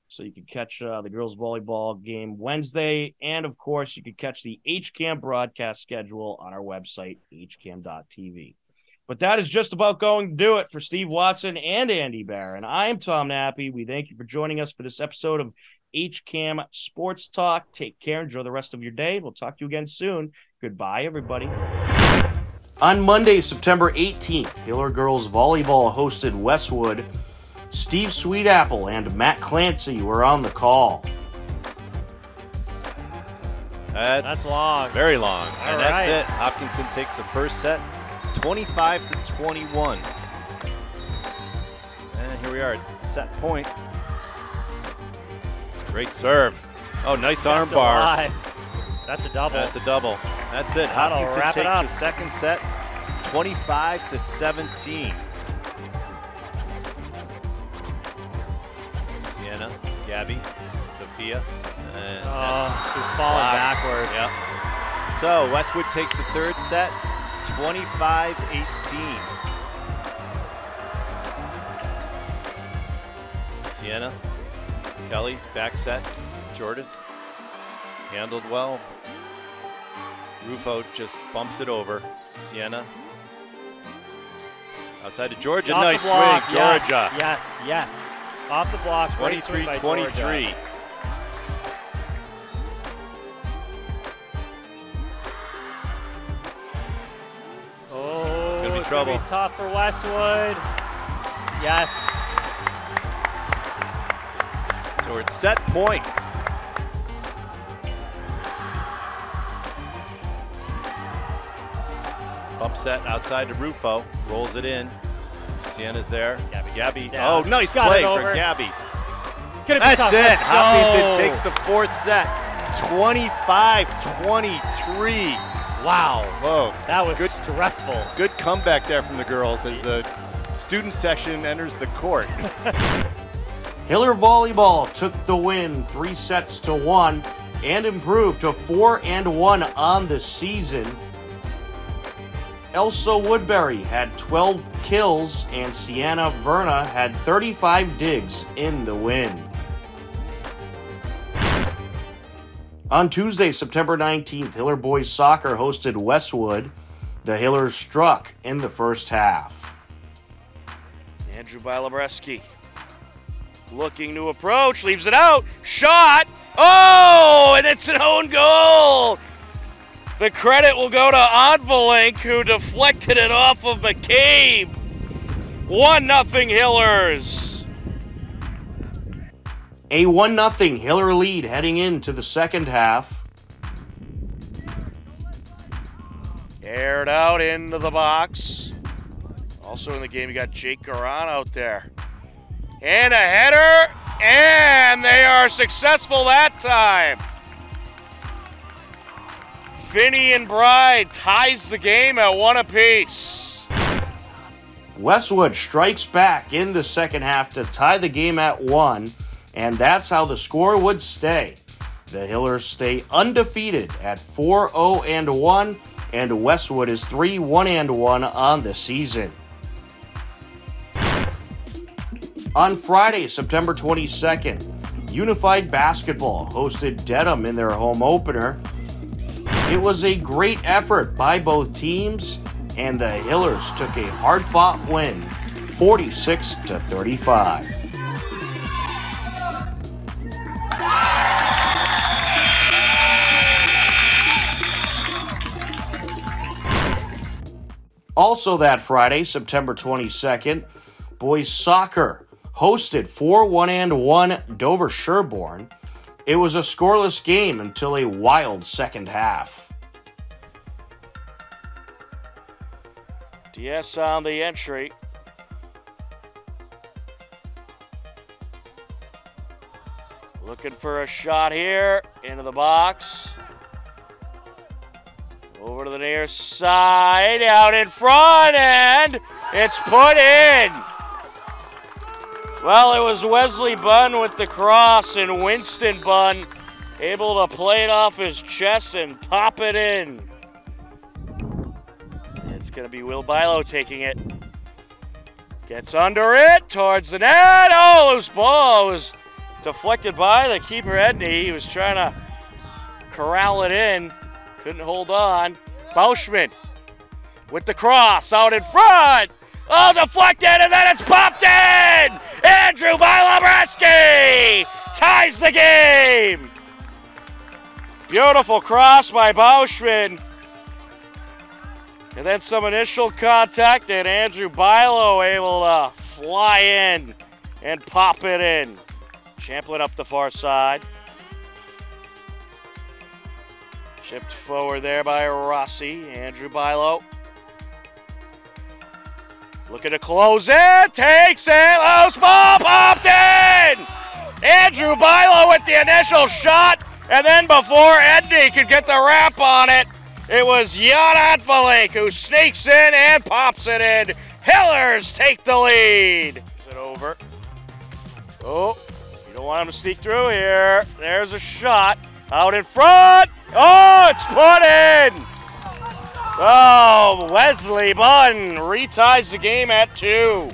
So you can catch the girls volleyball game Wednesday. And, of course, you can catch the HCAM broadcast schedule on our website, hcam.tv. But that is just about going to do it for Steve Watson and Andy Barron. I'm Tom Nappy. We thank you for joining us for this episode of HCAM Sports Talk. Take care. Enjoy the rest of your day. We'll talk to you again soon. Goodbye, everybody. On Monday, September 18th, Hiller Girls Volleyball hosted Westwood. Steve Sweetapple and Matt Clancy were on the call. That's long. Very long. And that's it. Hopkinton takes the first set, 25-21. And here we are at set point. Great serve. Oh, nice arm bar. That's a double. That's a double. That's it. Hopkinton takes the second set, 25-17. Sienna, Gabby, Sophia. And she's falling backwards. Yep. So Westwood takes the third set, 25-18. Sienna, Kelly, back set. Jordis handled well. Rufo just bumps it over. Sienna. Outside to Georgia. Nice swing, Georgia. Yes. Off the block. 23-23. Oh, it's going to be trouble. It's tough for Westwood. Yes. So we're at set point. Bump set outside to Rufo. Rolls it in. Sienna's there. Gabby. Oh, nice play for Gabby. That's it. Hopkinton takes the fourth set. 25-23. Wow. Whoa. That was stressful. Good comeback there from the girls as the student section enters the court. Hiller Volleyball took the win 3-1 and improved to 4-1 on the season. Elsa Woodbury had 12 kills and Sienna Verna had 35 digs in the win. On Tuesday, September 19th, Hiller Boys Soccer hosted Westwood. The Hillers struck in the first half. Andrew Bilabreski looking to approach, leaves it out, shot, oh, and it's an own goal. The credit will go to Odvalink, who deflected it off of McCabe. 1-0 Hillers. A 1-0 Hiller lead heading into the second half. Aired out into the box. Also in the game, you got Jake Garan out there. And a header, and they are successful that time. Finney and Bride ties the game at 1 apiece. Westwood strikes back in the second half to tie the game at 1, and that's how the score would stay. The Hillers stay undefeated at 4-0-1 and Westwood is 3-1-1 on the season. On Friday, September 22nd, Unified Basketball hosted Dedham in their home opener. It was a great effort by both teams, and the Hillers took a hard-fought win, 46-35. Also that Friday, September 22nd, boys soccer hosted 4-1-1 Dover Sherborne. It was a scoreless game until a wild second half. DS on the entry. Looking for a shot here into the box. Over to the near side, out in front, and it's put in. Well, it was Wesley Bunn with the cross, and Winston Bunn able to play it off his chest and pop it in. It's going to be Will Bilo taking it. Gets under it, towards the net. Oh, loose ball was deflected by the keeper, Edney. He was trying to corral it in. Couldn't hold on. Bauschman with the cross out in front. Oh, deflected, and then it's popped in! Andrew Bilobreski ties the game! Beautiful cross by Bauschman. And then some initial contact, and Andrew Bilo able to fly in and pop it in. Champlin up the far side. Chipped forward there by Rossi. Andrew Bilo. Looking to close it. Takes it. Loose ball. Popped in. Andrew Bilo with the initial shot. And then before Edney could get the wrap on it, it was Jan Advalek who sneaks in and pops it in. Hillers take the lead. It over. Oh, you don't want him to sneak through here. There's a shot. Out in front. Oh, it's put in. Oh, Wesley Bunn reties the game at 2.